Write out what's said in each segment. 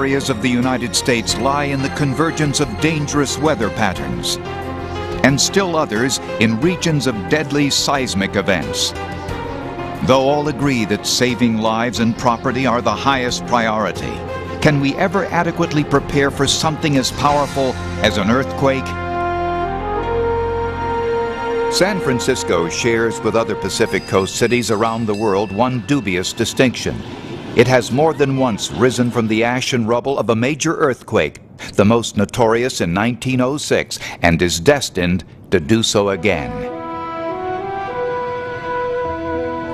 areas of the United States lie in the convergence of dangerous weather patterns, and still others in regions of deadly seismic events. Though all agree that saving lives and property are the highest priority, can we ever adequately prepare for something as powerful as an earthquake? San Francisco shares with other Pacific Coast cities around the world one dubious distinction. It has more than once risen from the ash and rubble of a major earthquake, the most notorious in 1906, and is destined to do so again.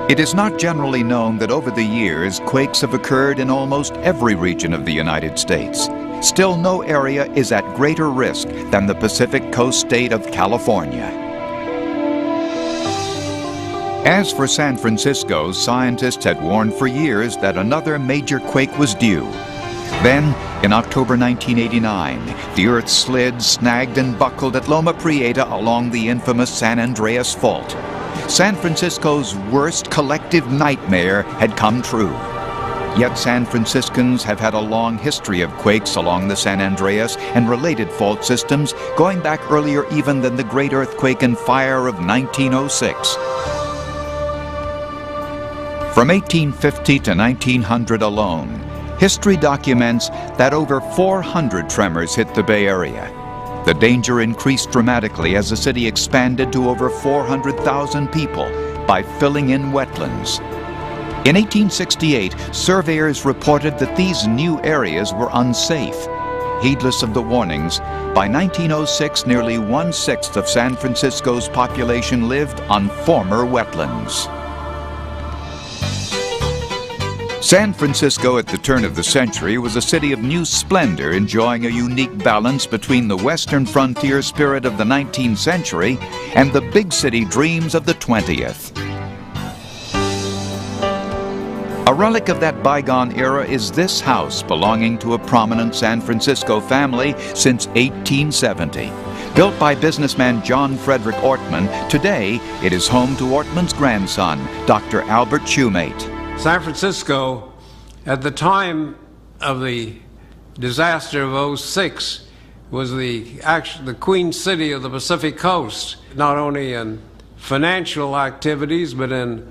It is not generally known that over the years, quakes have occurred in almost every region of the United States. Still, no area is at greater risk than the Pacific Coast state of California. As for San Francisco, scientists had warned for years that another major quake was due. Then, in October 1989, the earth slid, snagged, and buckled at Loma Prieta along the infamous San Andreas Fault. San Francisco's worst collective nightmare had come true. Yet San Franciscans have had a long history of quakes along the San Andreas and related fault systems, going back earlier even than the great earthquake and fire of 1906. From 1850 to 1900 alone, history documents that over 400 tremors hit the Bay Area. The danger increased dramatically as the city expanded to over 400,000 people by filling in wetlands. In 1868, surveyors reported that these new areas were unsafe. Heedless of the warnings, by 1906, nearly 1/6 of San Francisco's population lived on former wetlands. San Francisco at the turn of the century was a city of new splendor, enjoying a unique balance between the western frontier spirit of the 19th century and the big city dreams of the 20th. A relic of that bygone era is this house, belonging to a prominent San Francisco family since 1870. Built by businessman John Frederick Ortman, today it is home to Ortman's grandson, Dr. Albert Shumate. San Francisco, at the time of the disaster of '06, was the queen city of the Pacific Coast, not only in financial activities, but in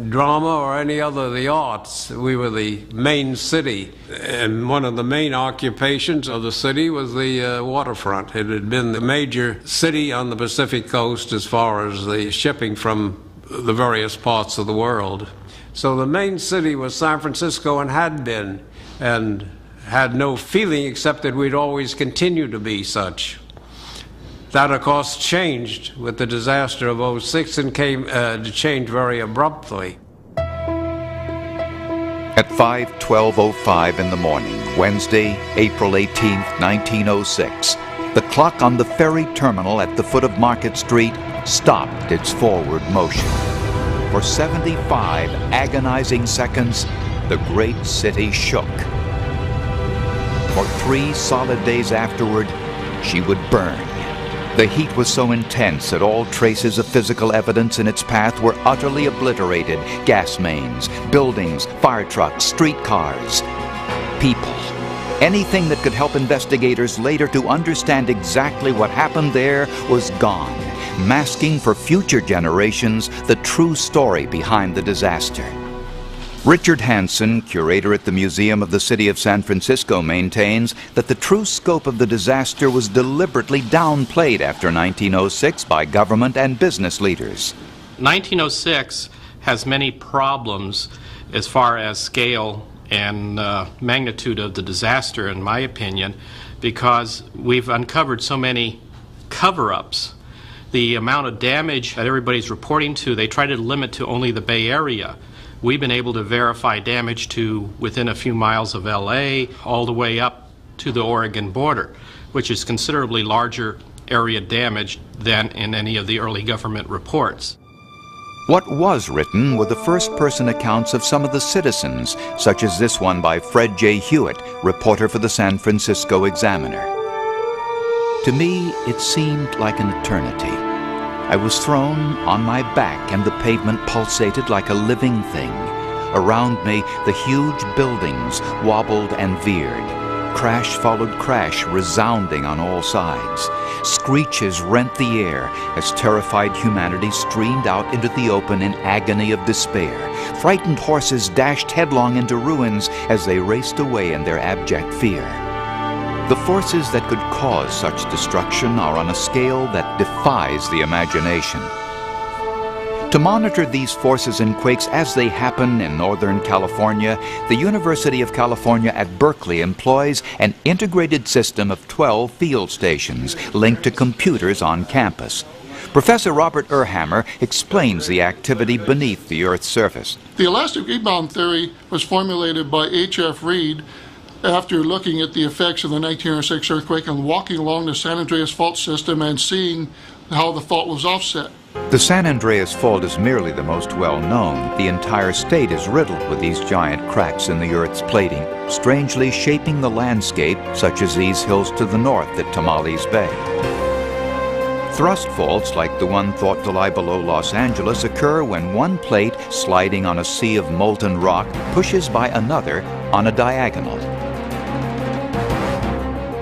drama or any other of the arts. We were the main city, and one of the main occupations of the city was the waterfront. It had been the major city on the Pacific Coast as far as the shipping from the various parts of the world. So the main city was San Francisco, and had been, and had no feeling except that we'd always continue to be such. That, of course, changed with the disaster of '06 and came to change very abruptly. At 5:12:05 in the morning, Wednesday, April 18, 1906, the clock on the ferry terminal at the foot of Market Street stopped its forward motion. For 75 agonizing seconds, the great city shook. For 3 solid days afterward, she would burn. The heat was so intense that all traces of physical evidence in its path were utterly obliterated. Gas mains, buildings, fire trucks, streetcars, people. Anything that could help investigators later to understand exactly what happened there was gone, masking for future generations the true story behind the disaster. Richard Hansen, curator at the Museum of the City of San Francisco, maintains that the true scope of the disaster was deliberately downplayed after 1906 by government and business leaders. 1906 has many problems as far as scale and magnitude of the disaster, in my opinion, because we've uncovered so many cover-ups. The amount of damage that everybody's reporting to, they try to limit to only the Bay Area. We've been able to verify damage to within a few miles of LA, all the way up to the Oregon border, which is considerably larger area damage than in any of the early government reports. What was written were the first-person accounts of some of the citizens, such as this one by Fred J. Hewitt, reporter for the San Francisco Examiner. To me, it seemed like an eternity. I was thrown on my back and the pavement pulsated like a living thing. Around me, the huge buildings wobbled and veered. Crash followed crash, resounding on all sides. Screeches rent the air as terrified humanity streamed out into the open in agony of despair. Frightened horses dashed headlong into ruins as they raced away in their abject fear. The forces that could cause such destruction are on a scale that defies the imagination. To monitor these forces and quakes as they happen in Northern California, the University of California at Berkeley employs an integrated system of 12 field stations linked to computers on campus. Professor Robert Urhammer explains the activity beneath the Earth's surface. The elastic rebound theory was formulated by H.F. Reed after looking at the effects of the 1906 earthquake and walking along the San Andreas Fault system and seeing how the fault was offset. The San Andreas Fault is merely the most well-known. The entire state is riddled with these giant cracks in the Earth's plating, strangely shaping the landscape, such as these hills to the north at Tamales Bay. Thrust faults, like the one thought to lie below Los Angeles, occur when one plate, sliding on a sea of molten rock, pushes by another on a diagonal.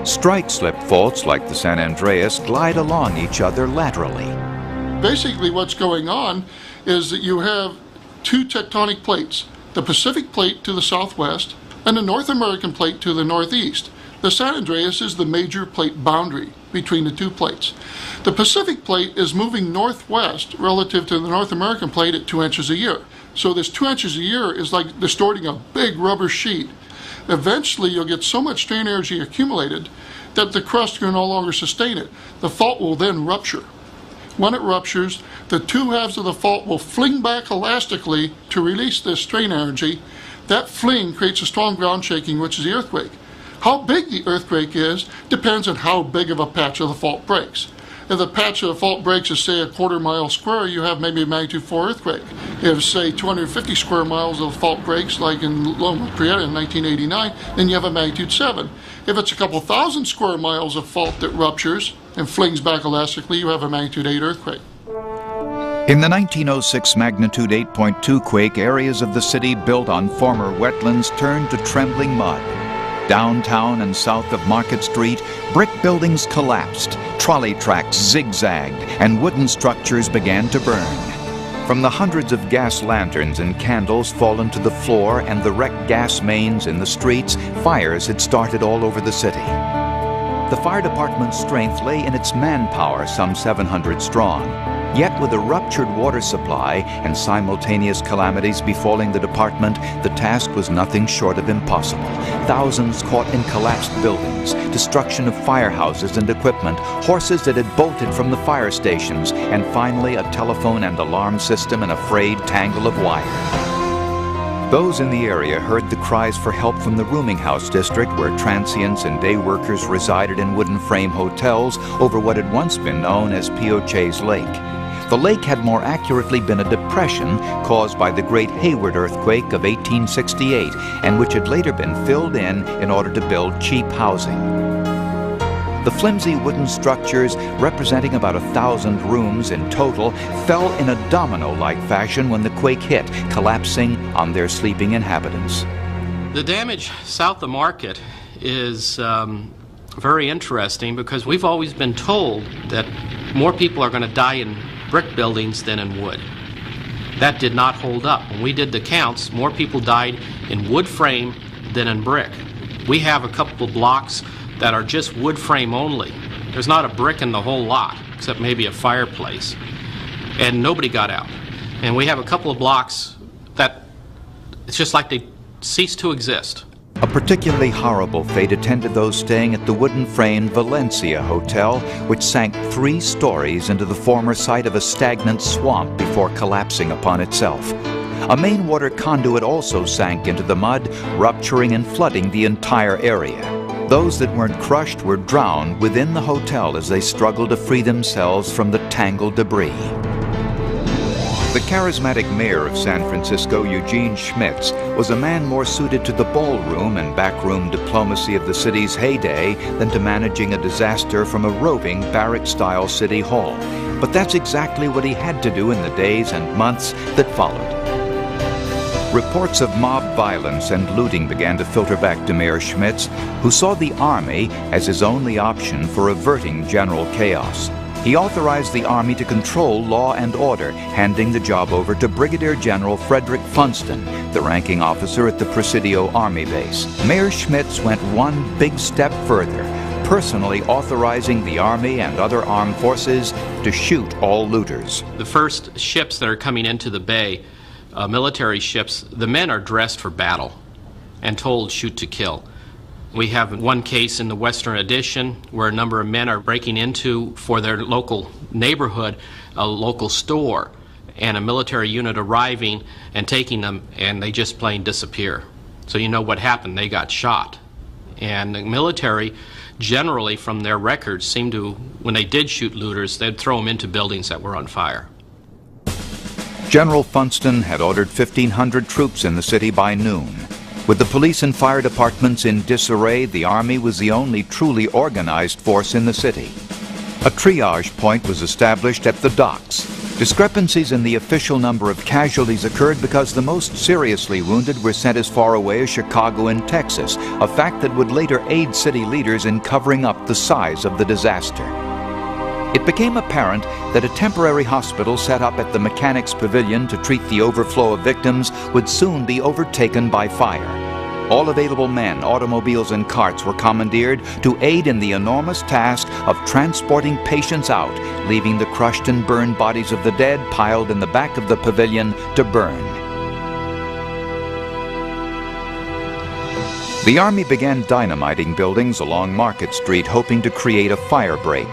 Strike-slip faults, like the San Andreas, glide along each other laterally. Basically what's going on is that you have two tectonic plates, the Pacific plate to the southwest and the North American plate to the northeast. The San Andreas is the major plate boundary between the two plates. The Pacific plate is moving northwest relative to the North American plate at 2 inches a year. So this 2 inches a year is like distorting a big rubber sheet. Eventually you'll get so much strain energy accumulated that the crust can no longer sustain it. The fault will then rupture. When it ruptures, the two halves of the fault will fling back elastically to release this strain energy. That fling creates a strong ground shaking, which is the earthquake. How big the earthquake is depends on how big of a patch of the fault breaks. If the patch of the fault breaks is, say, a quarter-mile square, you have maybe a magnitude 4 earthquake. If, say, 250 square miles of fault breaks, like in Loma Prieta in 1989, then you have a magnitude 7. If it's a couple thousand square miles of fault that ruptures and flings back elastically, you have a magnitude 8 earthquake. In the 1906 magnitude 8.2 quake, areas of the city built on former wetlands turned to trembling mud. Downtown and south of Market Street, brick buildings collapsed, trolley tracks zigzagged, and wooden structures began to burn. From the hundreds of gas lanterns and candles fallen to the floor and the wrecked gas mains in the streets, fires had started all over the city. The fire department's strength lay in its manpower, some 700 strong. Yet with a ruptured water supply and simultaneous calamities befalling the department, the task was nothing short of impossible. Thousands caught in collapsed buildings, destruction of firehouses and equipment, horses that had bolted from the fire stations, and finally a telephone and alarm system in a frayed tangle of wire. Those in the area heard the cries for help from the rooming house district, where transients and day workers resided in wooden frame hotels over what had once been known as Pioches Lake. The lake had more accurately been a depression caused by the Great Hayward earthquake of 1868, and which had later been filled in order to build cheap housing. The flimsy wooden structures, representing about 1,000 rooms in total, fell in a domino-like fashion when the quake hit, collapsing on their sleeping inhabitants. The damage south of Market is very interesting because we've always been told that more people are going to die in brick buildings than in wood. That did not hold up. When we did the counts, more people died in wood frame than in brick. We have a couple of blocks that are just wood frame only. There's not a brick in the whole lot, except maybe a fireplace. And nobody got out. And we have a couple of blocks that it's just like they ceased to exist. A particularly horrible fate attended those staying at the wooden-framed Valencia Hotel, which sank 3 stories into the former site of a stagnant swamp before collapsing upon itself. A main water conduit also sank into the mud, rupturing and flooding the entire area. Those that weren't crushed were drowned within the hotel as they struggled to free themselves from the tangled debris. The charismatic mayor of San Francisco, Eugene Schmitz, was a man more suited to the ballroom and backroom diplomacy of the city's heyday than to managing a disaster from a roving barrack-style city hall. But that's exactly what he had to do in the days and months that followed. Reports of mob violence and looting began to filter back to Mayor Schmitz, who saw the Army as his only option for averting general chaos. He authorized the Army to control law and order, handing the job over to Brigadier General Frederick Funston, the ranking officer at the Presidio Army Base. Mayor Schmitz went one big step further, personally authorizing the Army and other armed forces to shoot all looters. The first ships that are coming into the bay, military ships, the men are dressed for battle and told shoot to kill. We have one case in the Western Addition where a number of men are breaking into, for their local neighborhood, a local store, and a military unit arriving and taking them, and they just plain disappear. So you know what happened, they got shot. And the military, generally from their records, seemed to, when they did shoot looters, they'd throw them into buildings that were on fire. General Funston had ordered 1,500 troops in the city by noon. With the police and fire departments in disarray, the Army was the only truly organized force in the city. A triage point was established at the docks. Discrepancies in the official number of casualties occurred because the most seriously wounded were sent as far away as Chicago and Texas, a fact that would later aid city leaders in covering up the size of the disaster. It became apparent that a temporary hospital set up at the Mechanics Pavilion to treat the overflow of victims would soon be overtaken by fire. All available men, automobiles, and carts were commandeered to aid in the enormous task of transporting patients out, leaving the crushed and burned bodies of the dead piled in the back of the pavilion to burn. The Army began dynamiting buildings along Market Street, hoping to create a fire break.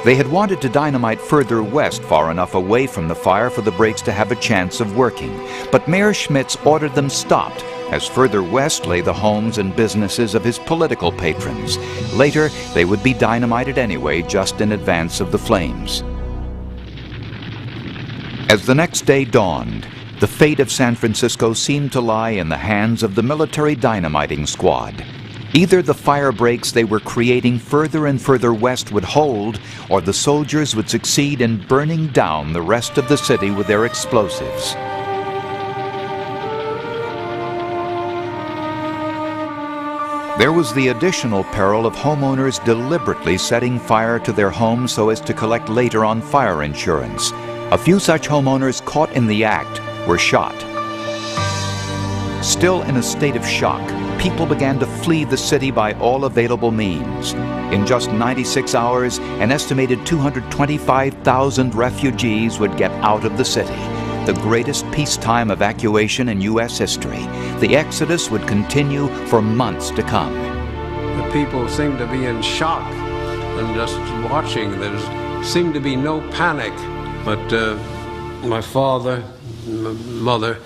They had wanted to dynamite further west, far enough away from the fire for the breaks to have a chance of working. But Mayor Schmitz ordered them stopped, as further west lay the homes and businesses of his political patrons. Later, they would be dynamited anyway, just in advance of the flames. As the next day dawned, the fate of San Francisco seemed to lie in the hands of the military dynamiting squad. Either the fire breaks they were creating further and further west would hold, or the soldiers would succeed in burning down the rest of the city with their explosives. There was the additional peril of homeowners deliberately setting fire to their homes so as to collect later on fire insurance. A few such homeowners caught in the act were shot. Still in a state of shock, people began to flee the city by all available means. In just 96 hours, an estimated 225,000 refugees would get out of the city, the greatest peacetime evacuation in U.S. history. The exodus would continue for months to come. The people seemed to be in shock and just watching. There seemed to be no panic. But my father, mother,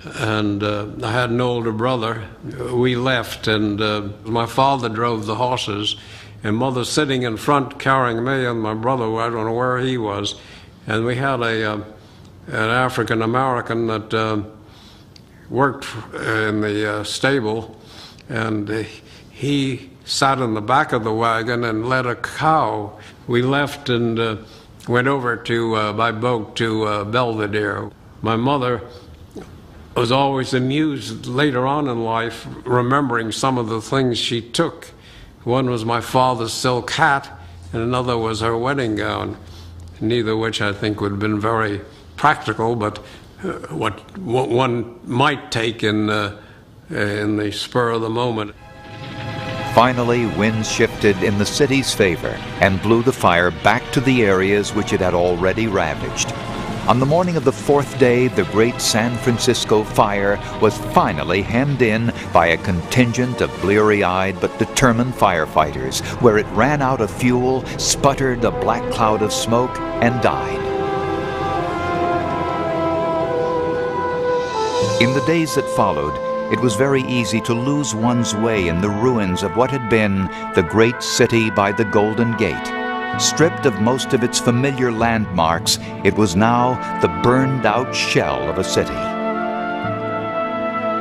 and I had an older brother. We left, and my father drove the horses, and mother sitting in front carrying me, and my brother, I don't know where he was. And we had an African American that worked in the stable, and he sat in the back of the wagon and led a cow. We left and went over to by boat to Belvedere. My mother was always amused later on in life, remembering some of the things she took. One was my father's silk hat, and another was her wedding gown, neither of which I think would have been very practical, but what one might take in the spur of the moment. Finally, winds shifted in the city's favor and blew the fire back to the areas which it had already ravaged. On the morning of the fourth day, the great San Francisco fire was finally hemmed in by a contingent of bleary-eyed but determined firefighters, where it ran out of fuel, sputtered a black cloud of smoke, and died. In the days that followed, it was very easy to lose one's way in the ruins of what had been the great city by the Golden Gate. Stripped of most of its familiar landmarks, it was now the burned-out shell of a city.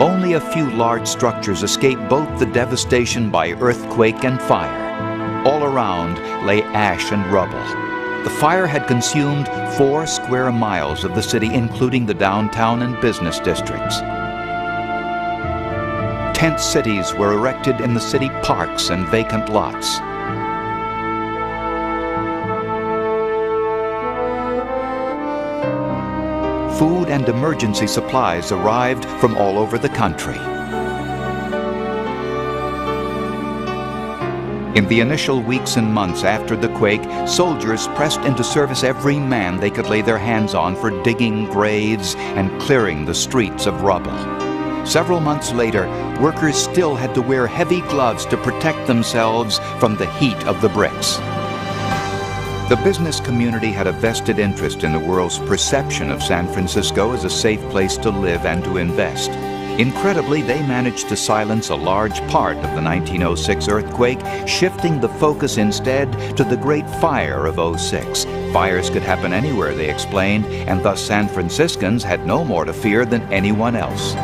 Only a few large structures escaped both the devastation by earthquake and fire. All around lay ash and rubble. The fire had consumed 4 square miles of the city, including the downtown and business districts. tent cities were erected in the city parks and vacant lots. Food and emergency supplies arrived from all over the country. In the initial weeks and months after the quake, soldiers pressed into service every man they could lay their hands on for digging graves and clearing the streets of rubble. Several months later, workers still had to wear heavy gloves to protect themselves from the heat of the bricks. The business community had a vested interest in the world's perception of San Francisco as a safe place to live and to invest. Incredibly, they managed to silence a large part of the 1906 earthquake, shifting the focus instead to the Great Fire of '06. Fires could happen anywhere, they explained, and thus San Franciscans had no more to fear than anyone else.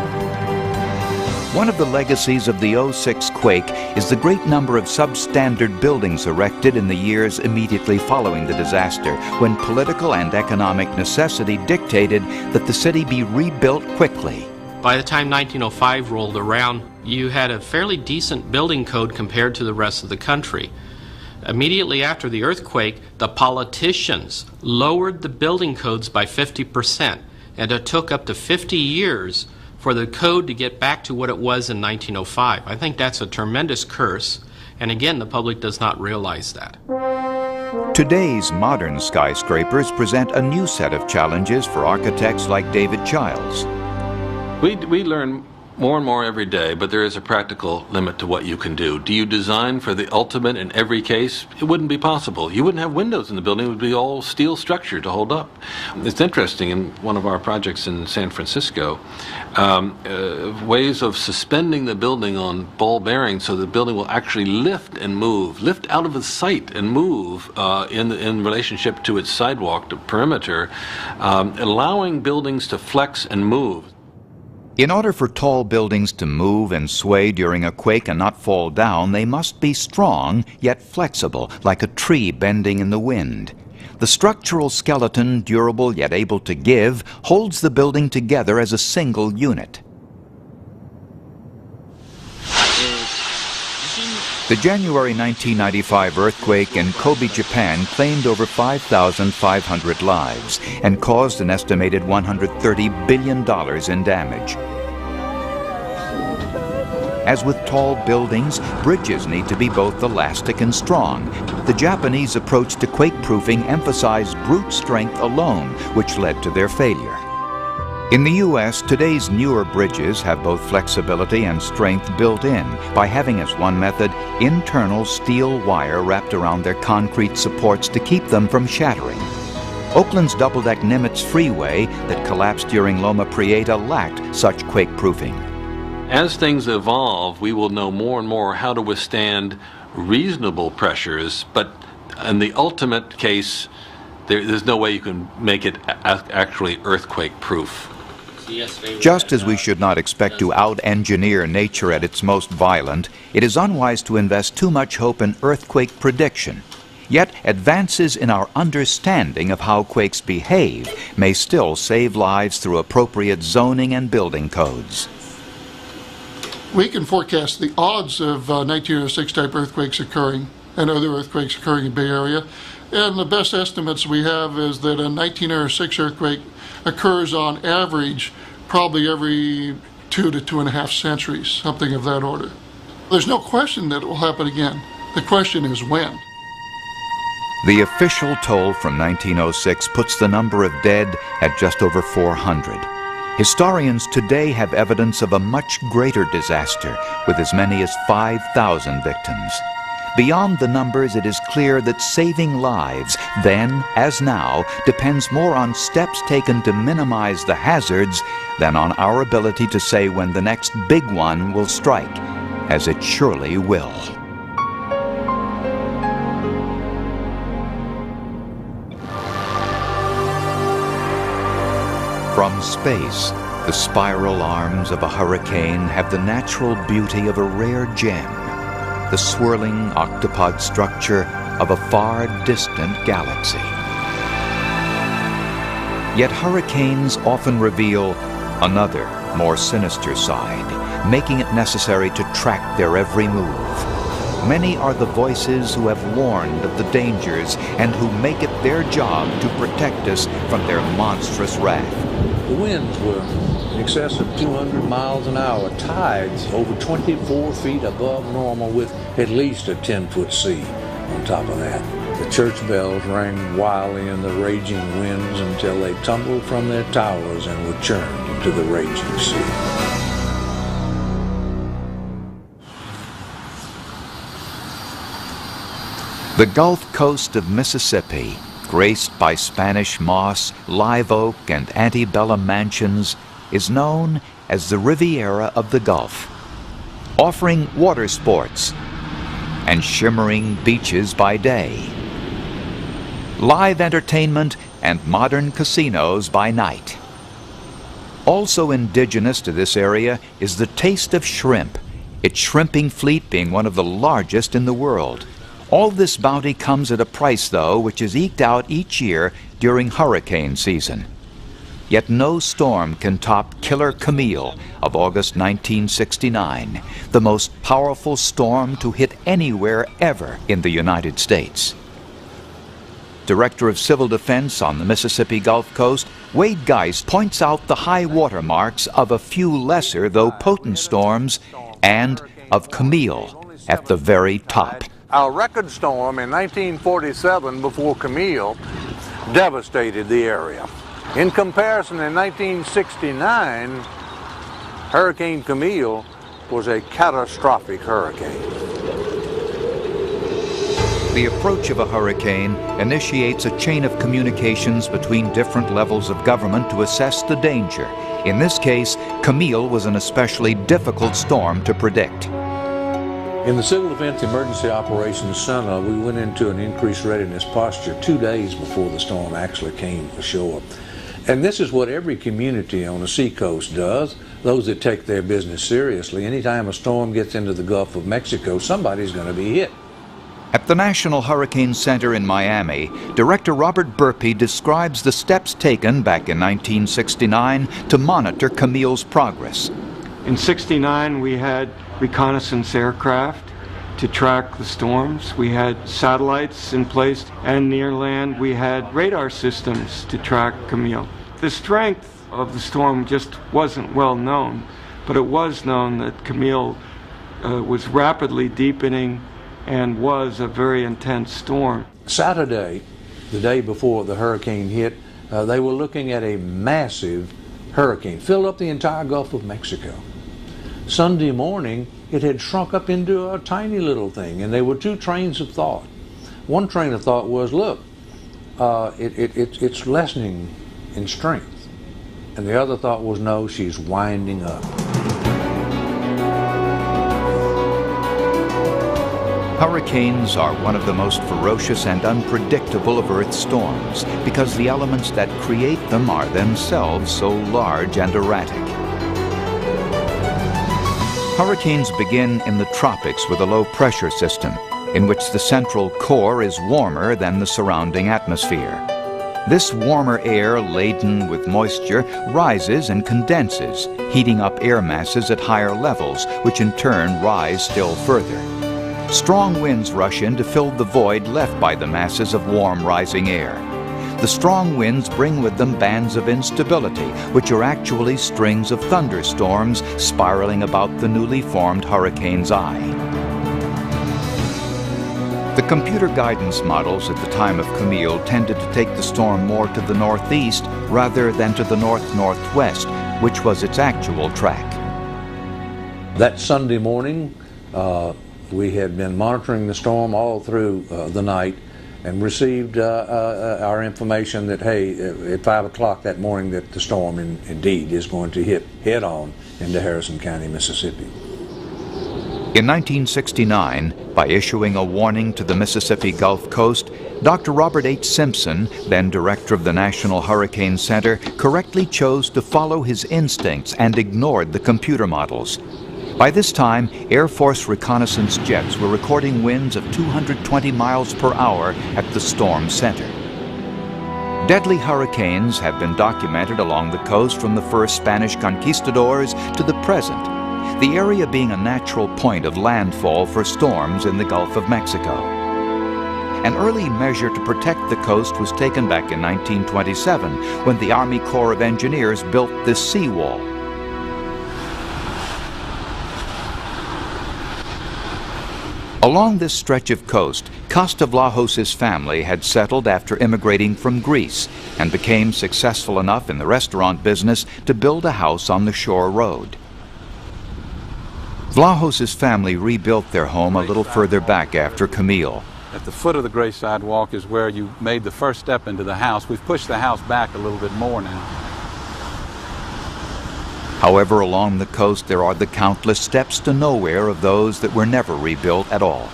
One of the legacies of the '06 quake is the great number of substandard buildings erected in the years immediately following the disaster, when political and economic necessity dictated that the city be rebuilt quickly. By the time 1905 rolled around, you had a fairly decent building code compared to the rest of the country. Immediately after the earthquake, the politicians lowered the building codes by 50%, and it took up to 50 years for the code to get back to what it was in 1905. I think that's a tremendous curse, and again, the public does not realize that. Today's modern skyscrapers present a new set of challenges for architects like David Childs. We learn more and more every day, but there is a practical limit to what you can do. Do you design for the ultimate in every case? It wouldn't be possible. You wouldn't have windows in the building. It would be all steel structure to hold up. It's interesting, in one of our projects in San Francisco, ways of suspending the building on ball bearings so the building will actually lift and move, lift out of its sight and move in relationship to its sidewalk, the perimeter, allowing buildings to flex and move. In order for tall buildings to move and sway during a quake and not fall down, they must be strong yet flexible, like a tree bending in the wind. The structural skeleton, durable yet able to give, holds the building together as a single unit. The January 1995 earthquake in Kobe, Japan claimed over 5,500 lives and caused an estimated $130 billion in damage. As with tall buildings, bridges need to be both elastic and strong. The Japanese approach to quake-proofing emphasized brute strength alone, which led to their failure. In the U.S., today's newer bridges have both flexibility and strength built in by having as one method internal steel wire wrapped around their concrete supports to keep them from shattering. Oakland's double-deck Nimitz Freeway that collapsed during Loma Prieta lacked such quake-proofing. As things evolve, we will know more and more how to withstand reasonable pressures, but in the ultimate case, there's no way you can make it actually earthquake-proof. Just as we should not expect to out-engineer nature at its most violent, it is unwise to invest too much hope in earthquake prediction. Yet advances in our understanding of how quakes behave may still save lives through appropriate zoning and building codes. We can forecast the odds of 1906 type earthquakes occurring and other earthquakes occurring in the Bay Area. And the best estimates we have is that a 1906 earthquake occurs on average probably every 2 to 2.5 centuries, something of that order. There's no question that it will happen again. The question is when. The official toll from 1906 puts the number of dead at just over 400. Historians today have evidence of a much greater disaster, with as many as 5,000 victims. Beyond the numbers, it is clear that saving lives, then as now, depends more on steps taken to minimize the hazards than on our ability to say when the next big one will strike, as it surely will. From space, the spiral arms of a hurricane have the natural beauty of a rare gem, the swirling octopod structure of a far distant galaxy. Yet hurricanes often reveal another, more sinister side, making it necessary to track their every move. Many are the voices who have warned of the dangers and who make it their job to protect us from their monstrous wrath. The winds were in excess of 200 miles an hour, tides over 24 feet above normal with at least a 10-foot sea on top of that. The church bells rang wildly in the raging winds until they tumbled from their towers and were churned into the raging sea. The Gulf Coast of Mississippi, graced by Spanish moss, live oak, and antebellum mansions, is known as the Riviera of the Gulf, offering water sports and shimmering beaches by day, live entertainment and modern casinos by night. Also indigenous to this area is the taste of shrimp, its shrimping fleet being one of the largest in the world. All this bounty comes at a price, though, which is eked out each year during hurricane season. Yet no storm can top Killer Camille of August 1969, the most powerful storm to hit anywhere ever in the United States. Director of Civil Defense on the Mississippi Gulf Coast, Wade Geist points out the high water marks of a few lesser, though potent storms, and of Camille at the very top. Our record storm in 1947, before Camille, devastated the area. In comparison, in 1969, Hurricane Camille was a catastrophic hurricane. The approach of a hurricane initiates a chain of communications between different levels of government to assess the danger. In this case, Camille was an especially difficult storm to predict. In the Civil Defense Emergency Operations Center, we went into an increased readiness posture 2 days before the storm actually came ashore. And this is what every community on the seacoast does, those that take their business seriously. Anytime a storm gets into the Gulf of Mexico, somebody's going to be hit. At the National Hurricane Center in Miami, Director Robert Burpee describes the steps taken back in 1969 to monitor Camille's progress. In '69, we had reconnaissance aircraft to track the storms. We had satellites in place, and near land we had radar systems to track Camille. The strength of the storm just wasn't well known, but it was known that Camille was rapidly deepening and was a very intense storm. Saturday, the day before the hurricane hit, they were looking at a massive hurricane, filled up the entire Gulf of Mexico. Sunday morning, it had shrunk up into a tiny little thing, and there were two trains of thought. One train of thought was, look, it's lessening in strength. And the other thought was, no, she's winding up. Hurricanes are one of the most ferocious and unpredictable of Earth's storms because the elements that create them are themselves so large and erratic. Hurricanes begin in the tropics with a low-pressure system, in which the central core is warmer than the surrounding atmosphere. This warmer air, laden with moisture, rises and condenses, heating up air masses at higher levels, which in turn rise still further. Strong winds rush in to fill the void left by the masses of warm rising air. The strong winds bring with them bands of instability, which are actually strings of thunderstorms spiraling about the newly formed hurricane's eye. The computer guidance models at the time of Camille tended to take the storm more to the northeast rather than to the north-northwest, which was its actual track. That Sunday morning, we had been monitoring the storm all through the night, and received our information that, hey, at 5 o'clock that morning that the storm indeed is going to hit head-on into Harrison County, Mississippi. In 1969, by issuing a warning to the Mississippi Gulf Coast, Dr. Robert H. Simpson, then director of the National Hurricane Center, correctly chose to follow his instincts and ignored the computer models. By this time, Air Force reconnaissance jets were recording winds of 220 miles per hour at the storm center. Deadly hurricanes have been documented along the coast from the first Spanish conquistadors to the present, the area being a natural point of landfall for storms in the Gulf of Mexico. An early measure to protect the coast was taken back in 1927 when the Army Corps of Engineers built this seawall. Along this stretch of coast, Costa-Vlahos's family had settled after immigrating from Greece and became successful enough in the restaurant business to build a house on the shore road. Vlahos's family rebuilt their home a little further back after Camille. At the foot of the gray sidewalk is where you made the first step into the house. We've pushed the house back a little bit more now. However, along the coast there are the countless steps to nowhere of those that were never rebuilt at all.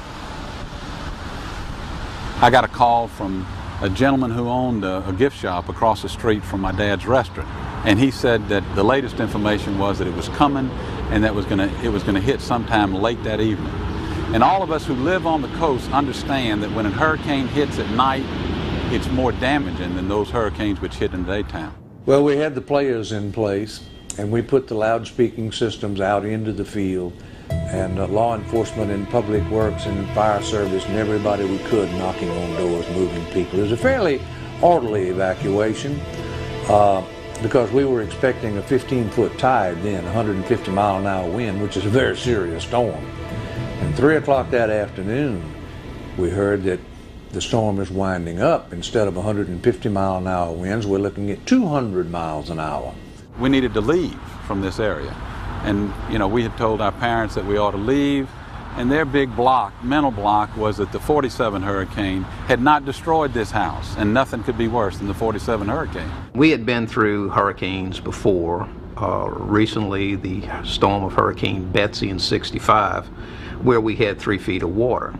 I got a call from a gentleman who owned a gift shop across the street from my dad's restaurant. And he said that the latest information was that it was coming and that it was gonna hit sometime late that evening. And all of us who live on the coast understand that when a hurricane hits at night, it's more damaging than those hurricanes which hit in the daytime. Well, we had the players in place, and we put the loudspeaking systems out into the field, and law enforcement and public works and fire service and everybody we could knocking on doors, moving people. It was a fairly orderly evacuation because we were expecting a 15-foot tide then, 150-mile-an-hour wind, which is a very serious storm. And 3 o'clock that afternoon, we heard that the storm is winding up. Instead of 150-mile-an-hour winds, we're looking at 200 miles an hour. We needed to leave from this area. And, you know, we had told our parents that we ought to leave, and their big mental block, was that the 47 hurricane had not destroyed this house, and nothing could be worse than the 47 hurricane. We had been through hurricanes before. Recently, the storm of Hurricane Betsy in '65, where we had 3 feet of water.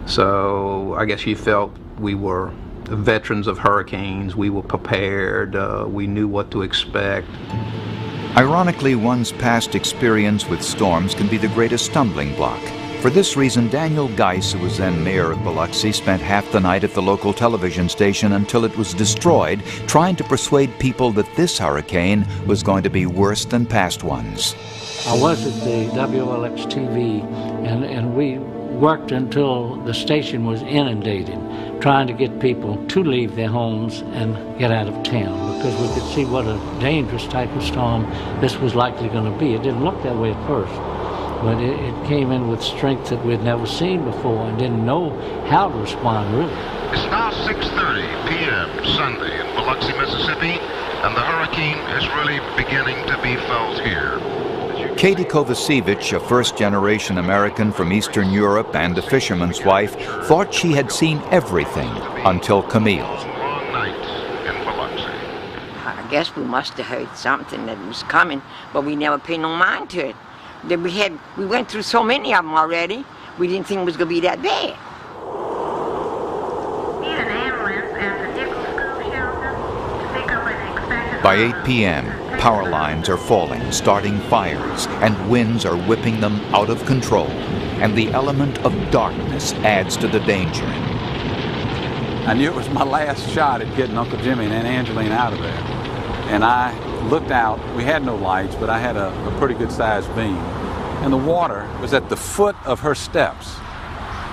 So I guess you felt we were veterans of hurricanes. We were prepared. We knew what to expect. Ironically, one's past experience with storms can be the greatest stumbling block. For this reason, Daniel Geis, who was then mayor of Biloxi, spent half the night at the local television station until it was destroyed, trying to persuade people that this hurricane was going to be worse than past ones. I was at the WLX-TV, and we worked until the station was inundated, trying to get people to leave their homes and get out of town, because we could see what a dangerous type of storm this was likely going to be. It didn't look that way at first, but it came in with strength that we'd never seen before and didn't know how to respond, really. It's now 6:30 p.m. Sunday in Biloxi, Mississippi, and the hurricane is really beginning to be felt here. Katie Kovacevic, a first-generation American from Eastern Europe and a fisherman's wife, thought she had seen everything until Camille. Long night in Biloxi. I guess we must have heard something that was coming, but we never paid no mind to it. We went through so many of them already, we didn't think it was going to be that bad. By 8 p.m., power lines are falling, starting fires, and winds are whipping them out of control. And the element of darkness adds to the danger. I knew it was my last shot at getting Uncle Jimmy and Aunt Angeline out of there. And I looked out. We had no lights, but I had a pretty good-sized beam. And the water was at the foot of her steps.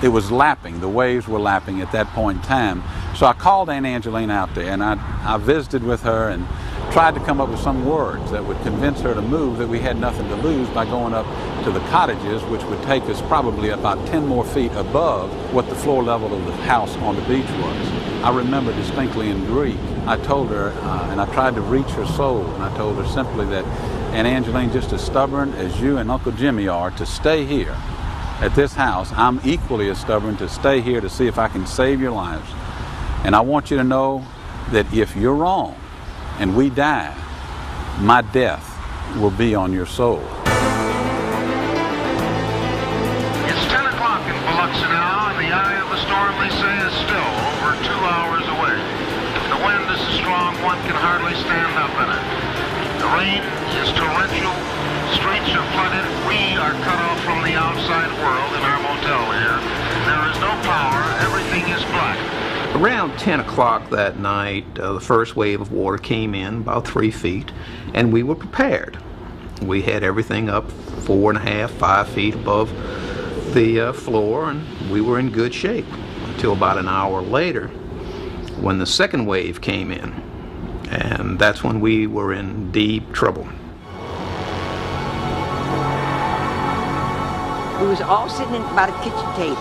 It was lapping. The waves were lapping at that point in time. So I called Aunt Angeline out there, and I visited with her and tried to come up with some words that would convince her to move, that we had nothing to lose by going up to the cottages, which would take us probably about 10 more feet above what the floor level of the house on the beach was. I remember distinctly in Greek, I told her, and I tried to reach her soul, and I told her simply that Aunt Angeline, just as stubborn as you and Uncle Jimmy are to stay here at this house, I'm equally as stubborn to stay here to see if I can save your lives. And I want you to know that if you're wrong and we die, my death will be on your soul. It's 10 o'clock in Biloxi now, and the eye of the storm, they say, is still over 2 hours away. The wind is so strong one can hardly stand up in it. The rain is torrential, streets are flooded. We are cut off from the outside world in our motel here. There is no power, everything is black. Around 10 o'clock that night, the first wave of water came in about 3 feet, and we were prepared. We had everything up 4.5, 5 feet above the floor, and we were in good shape until about an hour later when the second wave came in, and that's when we were in deep trouble. We was all sitting by the kitchen table,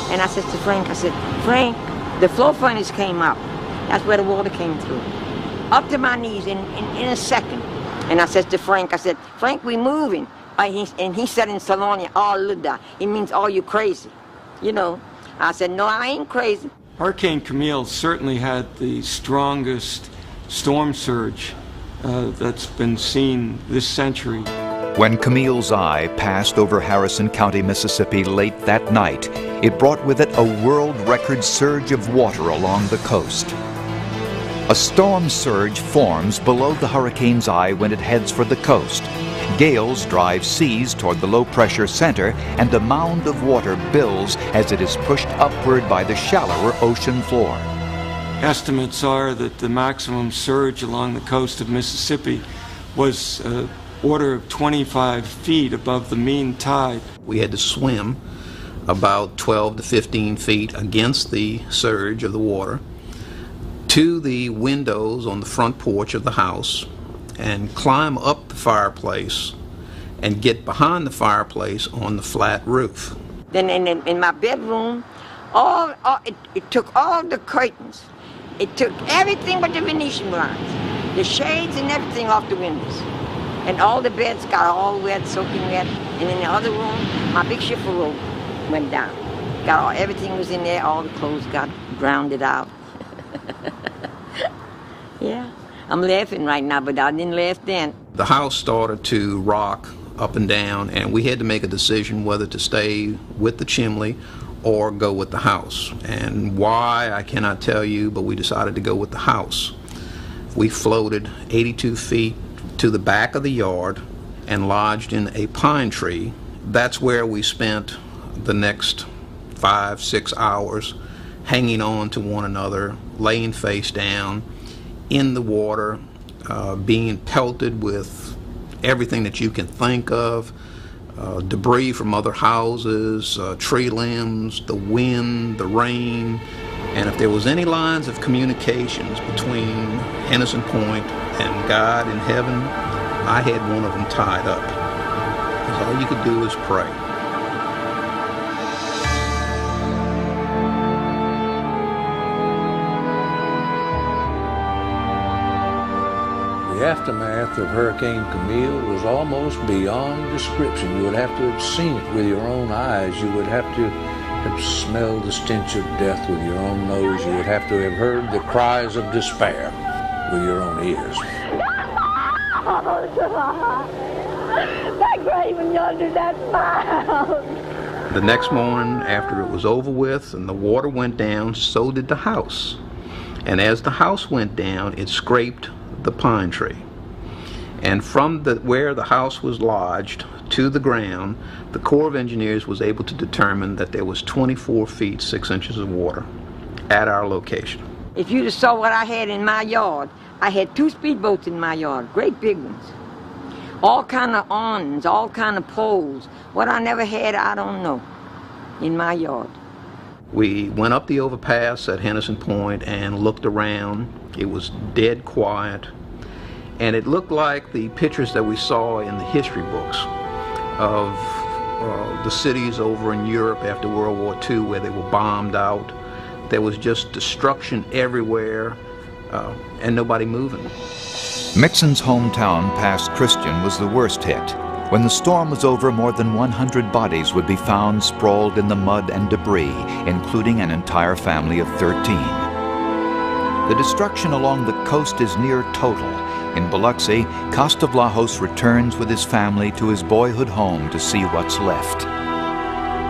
and I said to Frank, I said, Frank, the floor furnace came up. That's where the water came through. Up to my knees in a second. And I said to Frank, I said, Frank, we moving. And he said in Salonia, oh, Luda, it means, oh, you crazy. You know, I said, no, I ain't crazy. Hurricane Camille certainly had the strongest storm surge that's been seen this century. When Camille's eye passed over Harrison County, Mississippi late that night, it brought with it a world record surge of water along the coast. A storm surge forms below the hurricane's eye when it heads for the coast. Gales drive seas toward the low-pressure center, and a mound of water builds as it is pushed upward by the shallower ocean floor. Estimates are that the maximum surge along the coast of Mississippi was order of 25 feet above the mean tide. We had to swim about 12 to 15 feet against the surge of the water to the windows on the front porch of the house and climb up the fireplace and get behind the fireplace on the flat roof. Then in my bedroom, it took all the curtains. It took everything but the Venetian blinds, the shades and everything off the windows. And all the beds got all wet, soaking wet. And in the other room, my big shifter robe went down. Everything was in there, all the clothes got drowned out. Yeah, I'm laughing right now, but I didn't laugh then. The house started to rock up and down, and we had to make a decision whether to stay with the chimney or go with the house. And why, I cannot tell you, but we decided to go with the house. We floated 82 feet to the back of the yard and lodged in a pine tree. That's where we spent the next 5-6 hours hanging on to one another, laying face down in the water, being pelted with everything that you can think of, debris from other houses, tree limbs, the wind, the rain. And if there was any lines of communications between Henderson Point and God in heaven, I had one of them tied up. Because all you could do is pray. The aftermath of Hurricane Camille was almost beyond description. You would have to have seen it with your own eyes. You would have to have smelled the stench of death with your own nose. You would have to have heard the cries of despair with your own ears. That grave yonder, that mound. The next morning, after it was over with and the water went down, so did the house. And as the house went down, it scraped the pine tree. And from where the house was lodged to the ground, the Corps of Engineers was able to determine that there was 24 feet 6 inches of water at our location. If you'd have saw what I had in my yard, I had 2 speedboats in my yard, great big ones. All kind of awnings, all kind of poles. What I never had, I don't know, in my yard. We went up the overpass at Henderson Point and looked around. It was dead quiet, and it looked like the pictures that we saw in the history books of the cities over in Europe after World War II where they were bombed out. There was just destruction everywhere and nobody moving. Mixon's hometown, past Christian, was the worst hit. When the storm was over, more than 100 bodies would be found sprawled in the mud and debris, including an entire family of 13. The destruction along the coast is near total. In Biloxi, Costavlajos returns with his family to his boyhood home to see what's left.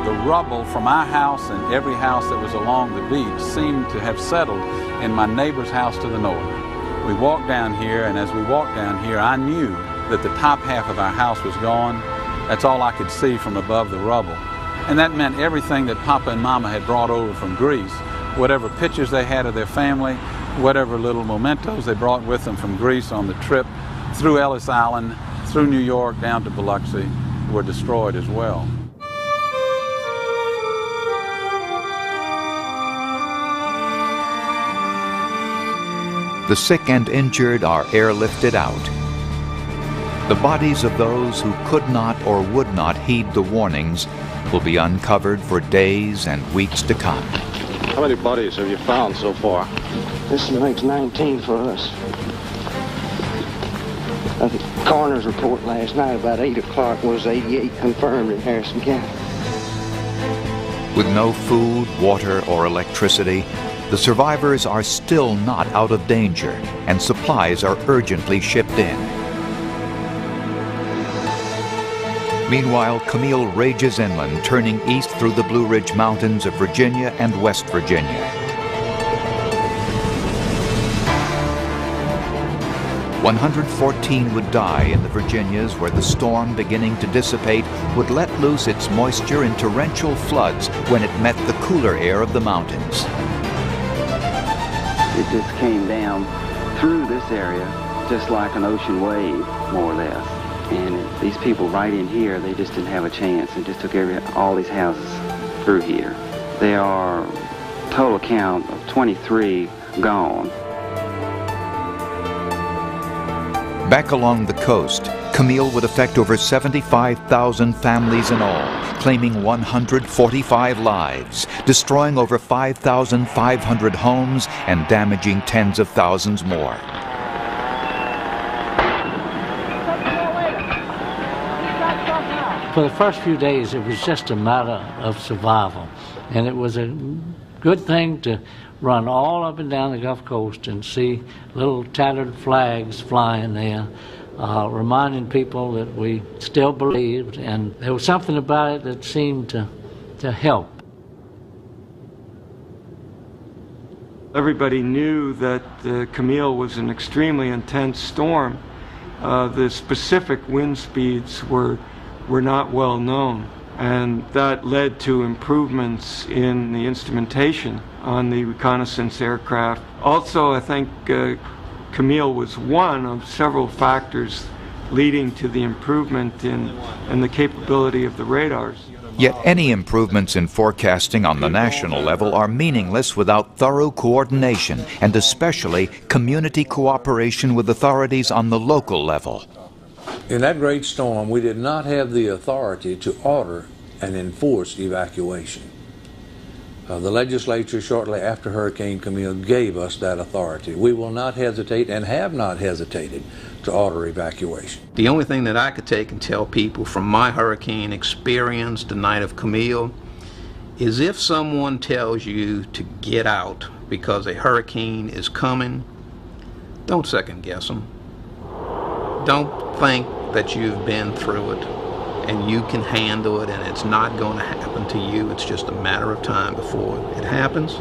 The rubble from our house and every house that was along the beach seemed to have settled in my neighbor's house to the north. We walked down here, and as we walked down here, I knew that the top half of our house was gone. That's all I could see from above the rubble. And that meant everything that Papa and Mama had brought over from Greece whatever pictures they had of their family, whatever little mementos they brought with them from Greece on the trip through Ellis Island, through New York, down to Biloxi, were destroyed as well. The sick and injured are airlifted out. The bodies of those who could not or would not heed the warnings will be uncovered for days and weeks to come. How many bodies have you found so far? This makes 19 for us. The coroner's report last night about 8 o'clock was 88 confirmed in Harrison County. With no food, water, or electricity, the survivors are still not out of danger, and supplies are urgently shipped in. Meanwhile, Camille rages inland, turning east through the Blue Ridge Mountains of Virginia and West Virginia. 114 would die in the Virginias, where the storm beginning to dissipate would let loose its moisture in torrential floods when it met the cooler air of the mountains. It just came down through this area just like an ocean wave, more or less. And these people right in here, they just didn't have a chance. It just took all these houses through here. There are total count of 23 gone. Back along the coast, Camille would affect over 75,000 families in all, claiming 145 lives, destroying over 5,500 homes and damaging tens of thousands more. For the first few days, it was just a matter of survival. And it was a good thing to run all up and down the Gulf Coast and see little tattered flags flying there, reminding people that we still believed, and there was something about it that seemed to help. Everybody knew that Camille was an extremely intense storm. The specific wind speeds were not well known, and that led to improvements in the instrumentation on the reconnaissance aircraft. Also, I think Camille was one of several factors leading to the improvement in the capability of the radars. Yet any improvements in forecasting on the national level are meaningless without thorough coordination, and especially community cooperation with authorities on the local level. In that great storm, we did not have the authority to order and enforce evacuation. The legislature, shortly after Hurricane Camille, gave us that authority. We will not hesitate and have not hesitated to order evacuation. The only thing that I could take and tell people from my hurricane experience the night of Camille is if someone tells you to get out because a hurricane is coming, don't second guess them. Don't think that you've been through it and you can handle it and it's not going to happen to you. It's just a matter of time before it happens.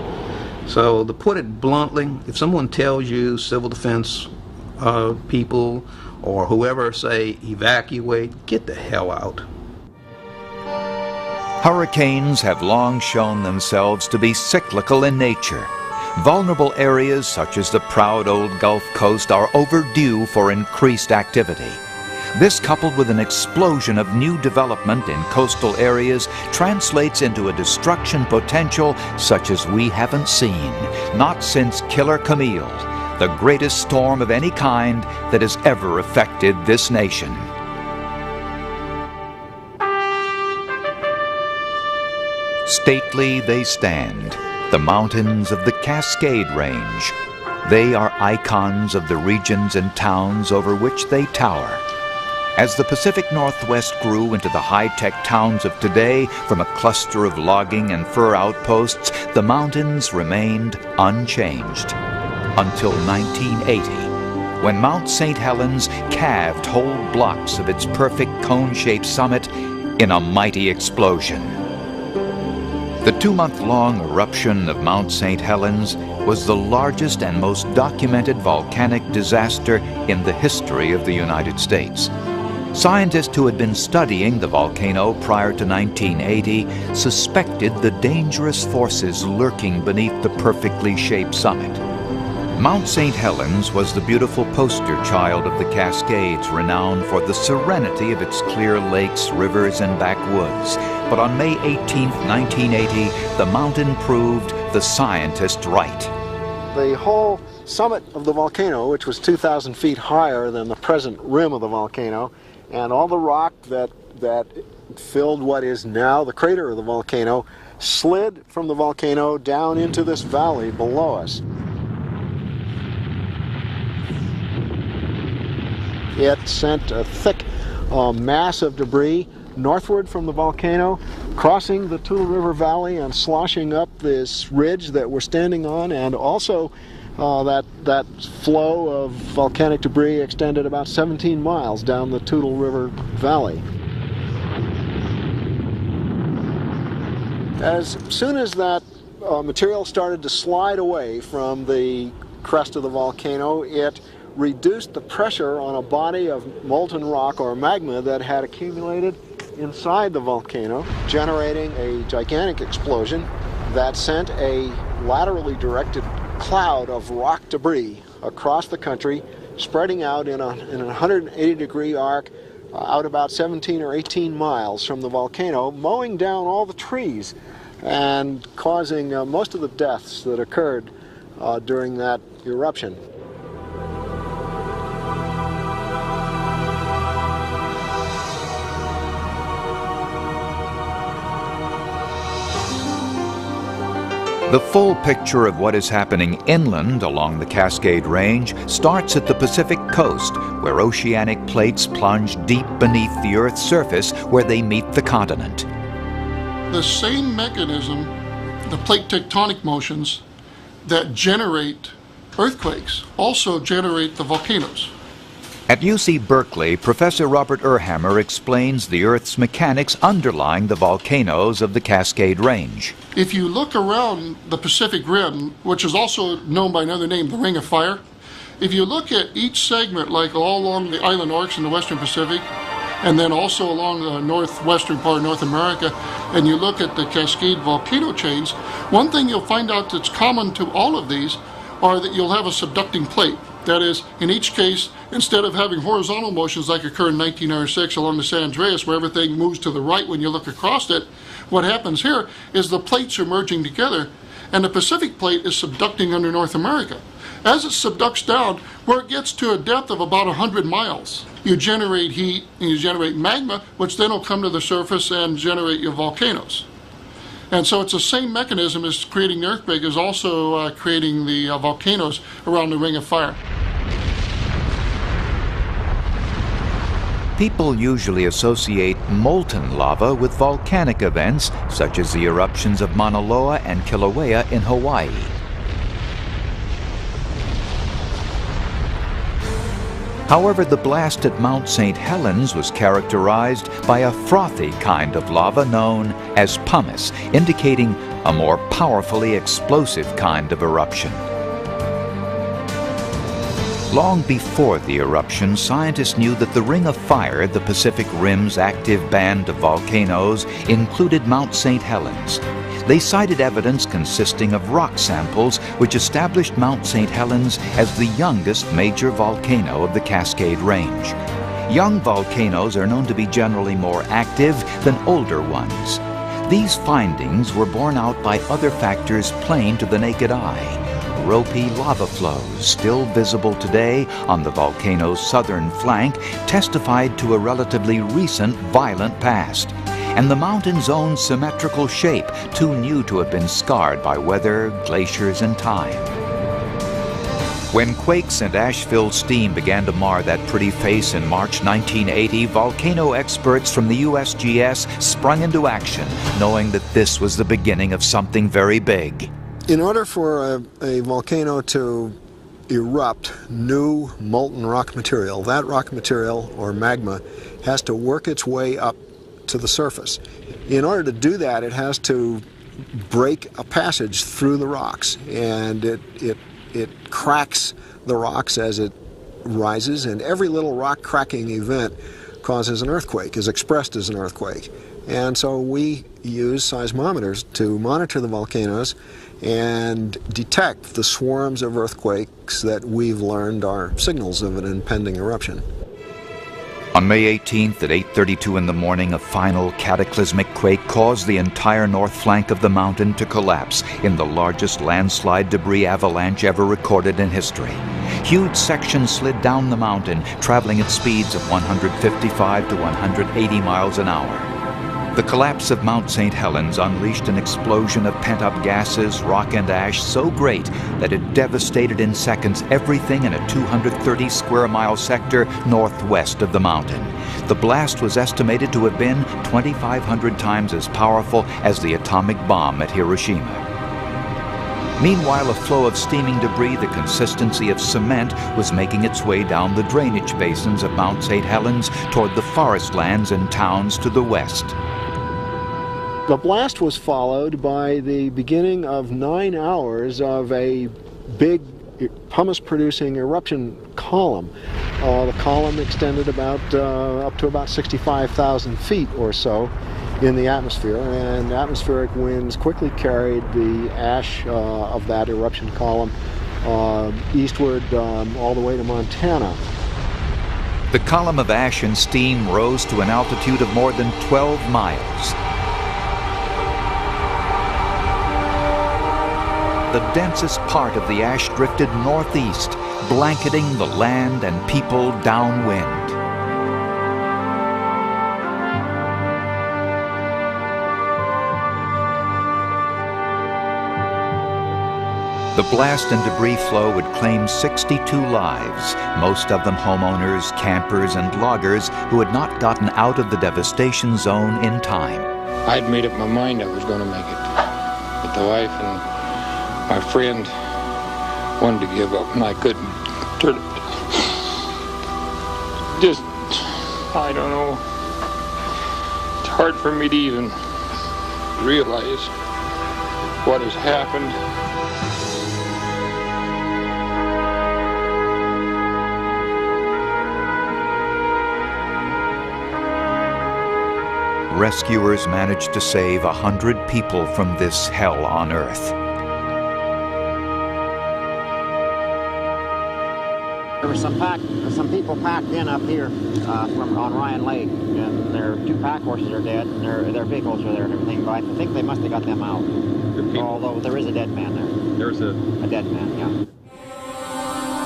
So to put it bluntly, if someone tells you, civil defense people or whoever say evacuate, get the hell out. Hurricanes have long shown themselves to be cyclical in nature. Vulnerable areas such as the proud old Gulf Coast are overdue for increased activity. This, coupled with an explosion of new development in coastal areas, translates into a destruction potential such as we haven't seen, not since Killer Camille, the greatest storm of any kind that has ever affected this nation. Stately they stand, the mountains of the Cascade Range. They are icons of the regions and towns over which they tower. As the Pacific Northwest grew into the high-tech towns of today, from a cluster of logging and fur outposts, the mountains remained unchanged. Until 1980, when Mount St. Helens calved whole blocks of its perfect cone-shaped summit in a mighty explosion. The 2-month-long eruption of Mount St. Helens was the largest and most documented volcanic disaster in the history of the United States. Scientists who had been studying the volcano prior to 1980 suspected the dangerous forces lurking beneath the perfectly shaped summit. Mount St. Helens was the beautiful poster child of the Cascades, renowned for the serenity of its clear lakes, rivers, and backwoods. But on May 18, 1980, the mountain proved the scientists right. The whole summit of the volcano, which was 2,000 feet higher than the present rim of the volcano, and all the rock that filled what is now the crater of the volcano, slid from the volcano down into this valley below us. It sent a thick mass of debris northward from the volcano, crossing the Toutle River Valley and sloshing up this ridge that we're standing on, and also that flow of volcanic debris extended about 17 miles down the Toutle River Valley. As soon as that material started to slide away from the crest of the volcano, it reduced the pressure on a body of molten rock or magma that had accumulated inside the volcano, generating a gigantic explosion that sent a laterally directed cloud of rock debris across the country, spreading out in a 180-degree arc out about 17 or 18 miles from the volcano, mowing down all the trees and causing most of the deaths that occurred during that eruption. The full picture of what is happening inland along the Cascade Range starts at the Pacific coast, where oceanic plates plunge deep beneath the Earth's surface where they meet the continent. The same mechanism, the plate tectonic motions that generate earthquakes, also generate the volcanoes. At UC Berkeley, Professor Robert Urhammer explains the Earth's mechanics underlying the volcanoes of the Cascade Range. If you look around the Pacific Rim, which is also known by another name, the Ring of Fire, if you look at each segment, like all along the island arcs in the Western Pacific, and then also along the northwestern part of North America, and you look at the Cascade volcano chains, one thing you'll find out that's common to all of these are that you'll have a subducting plate. That is, in each case, instead of having horizontal motions like occurred in 1906 along the San Andreas, where everything moves to the right when you look across it, what happens here is the plates are merging together, and the Pacific plate is subducting under North America. As it subducts down, where it gets to a depth of about 100 miles, you generate heat and you generate magma, which then will come to the surface and generate your volcanoes. And so it's the same mechanism as creating the earthquake is also creating the volcanoes around the Ring of Fire. People usually associate molten lava with volcanic events, such as the eruptions of Mauna Loa and Kilauea in Hawaii. However, the blast at Mount St. Helens was characterized by a frothy kind of lava known as pumice, indicating a more powerfully explosive kind of eruption. Long before the eruption, scientists knew that the Ring of Fire, the Pacific Rim's active band of volcanoes, included Mount St. Helens. They cited evidence consisting of rock samples which established Mount St. Helens as the youngest major volcano of the Cascade Range. Young volcanoes are known to be generally more active than older ones. These findings were borne out by other factors plain to the naked eye. Ropey lava flows, still visible today on the volcano's southern flank, testified to a relatively recent violent past. And the mountain's own symmetrical shape, too new to have been scarred by weather, glaciers, and time. When quakes and ash-filled steam began to mar that pretty face in March 1980, volcano experts from the USGS sprung into action, knowing that this was the beginning of something very big. In order for a volcano to erupt new molten rock material, that rock material, or magma, has to work its way up to the surface. In order to do that, it has to break a passage through the rocks, and it cracks the rocks as it rises, and every little rock cracking event causes an earthquake, is expressed as an earthquake. And so we use seismometers to monitor the volcanoes and detect the swarms of earthquakes that we've learned are signals of an impending eruption. On May 18th at 8:32 in the morning, a final cataclysmic quake caused the entire north flank of the mountain to collapse in the largest landslide debris avalanche ever recorded in history. Huge sections slid down the mountain, traveling at speeds of 155 to 180 miles an hour. The collapse of Mount St. Helens unleashed an explosion of pent-up gases, rock and ash so great that it devastated in seconds everything in a 230 square mile sector northwest of the mountain. The blast was estimated to have been 2,500 times as powerful as the atomic bomb at Hiroshima. Meanwhile, a flow of steaming debris the consistency of cement was making its way down the drainage basins of Mount St. Helens toward the forest lands and towns to the west. The blast was followed by the beginning of 9 hours of a big pumice-producing eruption column. The column extended about up to about 65,000 feet or so in the atmosphere, and atmospheric winds quickly carried the ash of that eruption column eastward all the way to Montana. The column of ash and steam rose to an altitude of more than 12 miles. The densest part of the ash drifted northeast, blanketing the land and people downwind. The blast and debris flow would claim 62 lives, most of them homeowners, campers, and loggers who had not gotten out of the devastation zone in time. I'd made up my mind I was going to make it, but the wife and my friend wanted to give up, and I couldn't turn it. Just, I don't know. It's hard for me to even realize what has happened. Rescuers managed to save 100 people from this hell on earth. There were some people packed in up here on Ryan Lake, and their 2 pack horses are dead, and their vehicles are there and everything, but I think they must have got them out. Although there is a dead man there. There's a dead man, yeah.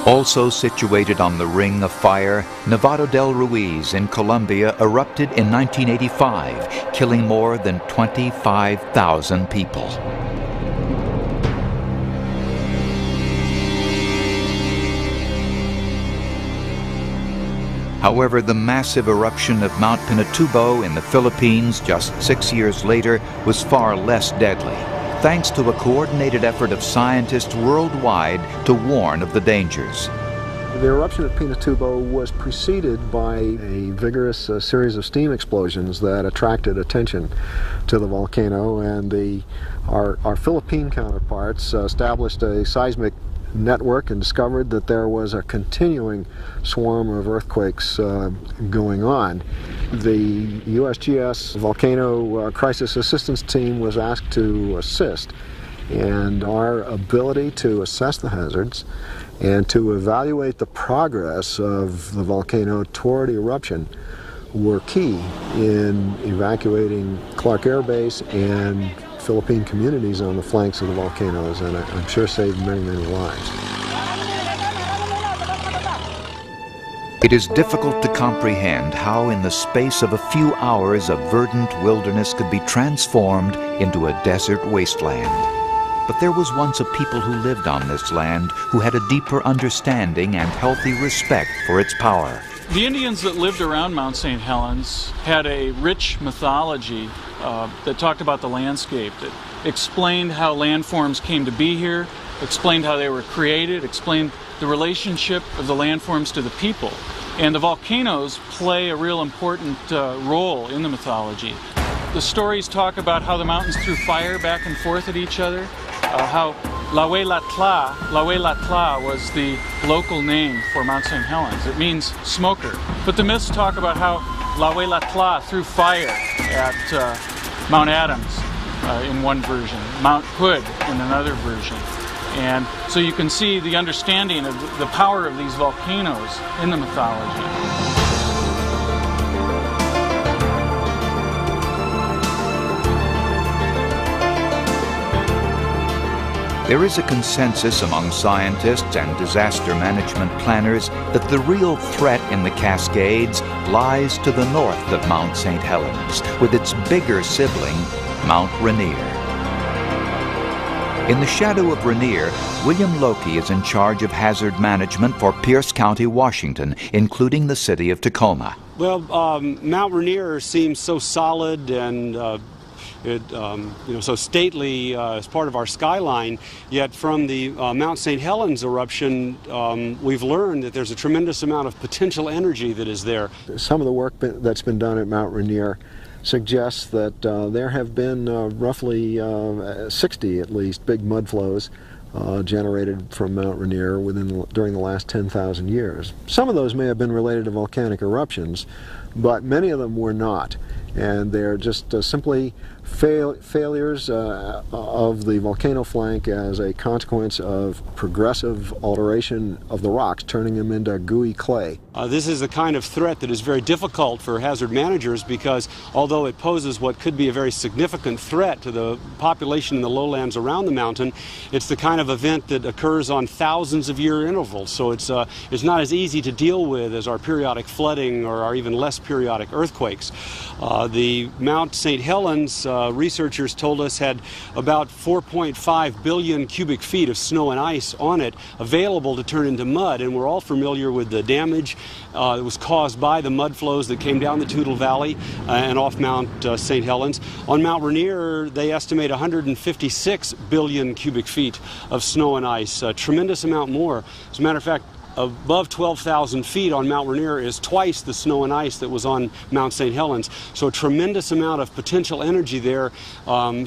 Also situated on the Ring of Fire, Nevado del Ruiz in Colombia erupted in 1985, killing more than 25,000 people. However, the massive eruption of Mount Pinatubo in the Philippines just 6 years later was far less deadly, thanks to a coordinated effort of scientists worldwide to warn of the dangers. The eruption at Pinatubo was preceded by a vigorous series of steam explosions that attracted attention to the volcano, and our Philippine counterparts established a seismic network and discovered that there was a continuing swarm of earthquakes going on. The USGS Volcano Crisis Assistance Team was asked to assist, and our ability to assess the hazards and to evaluate the progress of the volcano toward eruption were key in evacuating Clark Air Base and Philippine communities on the flanks of the volcanoes, and I'm sure saved many, many lives. It is difficult to comprehend how in the space of a few hours a verdant wilderness could be transformed into a desert wasteland. But there was once a people who lived on this land who had a deeper understanding and healthy respect for its power. The Indians that lived around Mount St. Helens had a rich mythology that talked about the landscape, that explained how landforms came to be here, explained how they were created, explained the relationship of the landforms to the people. And the volcanoes play a real important role in the mythology. The stories talk about how the mountains threw fire back and forth at each other, how Lahuelatla was the local name for Mount St. Helens. It means smoker. But the myths talk about how L'Huelatla threw fire at Mount Adams in one version, Mount Hood in another version. And so you can see the understanding of the power of these volcanoes in the mythology. There is a consensus among scientists and disaster management planners that the real threat in the Cascades lies to the north of Mount St. Helens, with its bigger sibling, Mount Rainier. In the shadow of Rainier, William Loki is in charge of hazard management for Pierce County, Washington, including the city of Tacoma. Well, Mount Rainier seems so solid and so stately as part of our skyline, yet from the Mount St. Helens eruption, we've learned that there's a tremendous amount of potential energy that is there. Some of the work that's been done at Mount Rainier suggests that there have been roughly 60 at least big mud flows generated from Mount Rainier during the last 10,000 years. Some of those may have been related to volcanic eruptions, but many of them were not. And they're just simply failures of the volcano flank as a consequence of progressive alteration of the rocks, turning them into gooey clay. This is the kind of threat that is very difficult for hazard managers because although it poses what could be a very significant threat to the population in the lowlands around the mountain, it's the kind of event that occurs on thousands of year intervals. So it's not as easy to deal with as our periodic flooding or our even less periodic earthquakes. The Mount St. Helens researchers told us had about 4.5 billion cubic feet of snow and ice on it available to turn into mud, and we're all familiar with the damage that was caused by the mud flows that came down the Toutle Valley and off Mount St. Helens. On Mount Rainier, they estimate 156 billion cubic feet of snow and ice, a tremendous amount more. As a matter of fact, above 12,000 feet on Mount Rainier is twice the snow and ice that was on Mount St. Helens. So a tremendous amount of potential energy there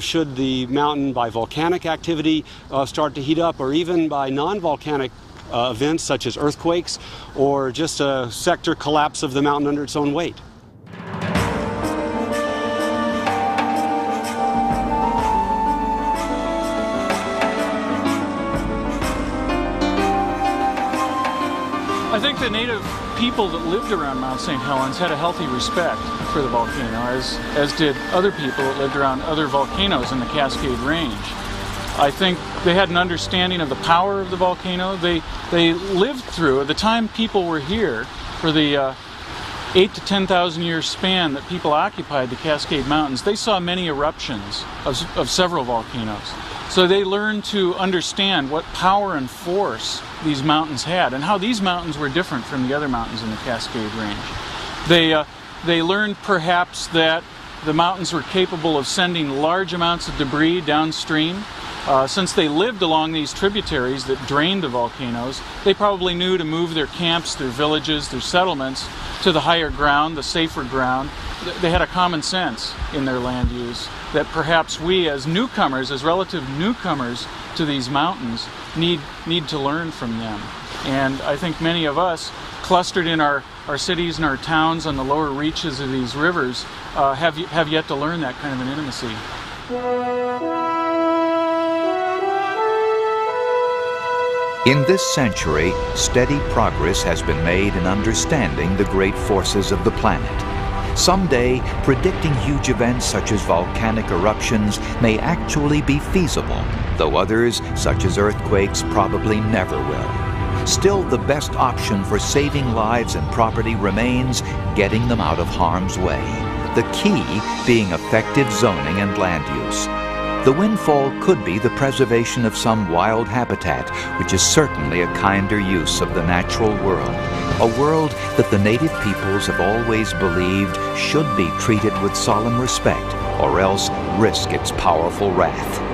should the mountain, by volcanic activity, start to heat up, or even by non-volcanic events such as earthquakes or just a sector collapse of the mountain under its own weight. I think the native people that lived around Mount St. Helens had a healthy respect for the volcano, as did other people that lived around other volcanoes in the Cascade Range. I think they had an understanding of the power of the volcano. They lived through, at the time people were here, for the 8 to 10,000 year span that people occupied the Cascade Mountains, they saw many eruptions of several volcanoes. So they learned to understand what power and force these mountains had and how these mountains were different from the other mountains in the Cascade Range. They learned perhaps that the mountains were capable of sending large amounts of debris downstream. Since they lived along these tributaries that drained the volcanoes, they probably knew to move their camps, their villages, their settlements to the higher ground, the safer ground. They had a common sense in their land use that perhaps we as newcomers, as relative newcomers to these mountains, need to learn from them. And I think many of us, clustered in our cities and our towns on the lower reaches of these rivers, have yet to learn that kind of an intimacy. In this century, steady progress has been made in understanding the great forces of the planet. Someday, predicting huge events such as volcanic eruptions may actually be feasible, though others, such as earthquakes, probably never will. Still, the best option for saving lives and property remains getting them out of harm's way, the key being effective zoning and land use. The windfall could be the preservation of some wild habitat, which is certainly a kinder use of the natural world, a world that the native peoples have always believed should be treated with solemn respect, or else risk its powerful wrath.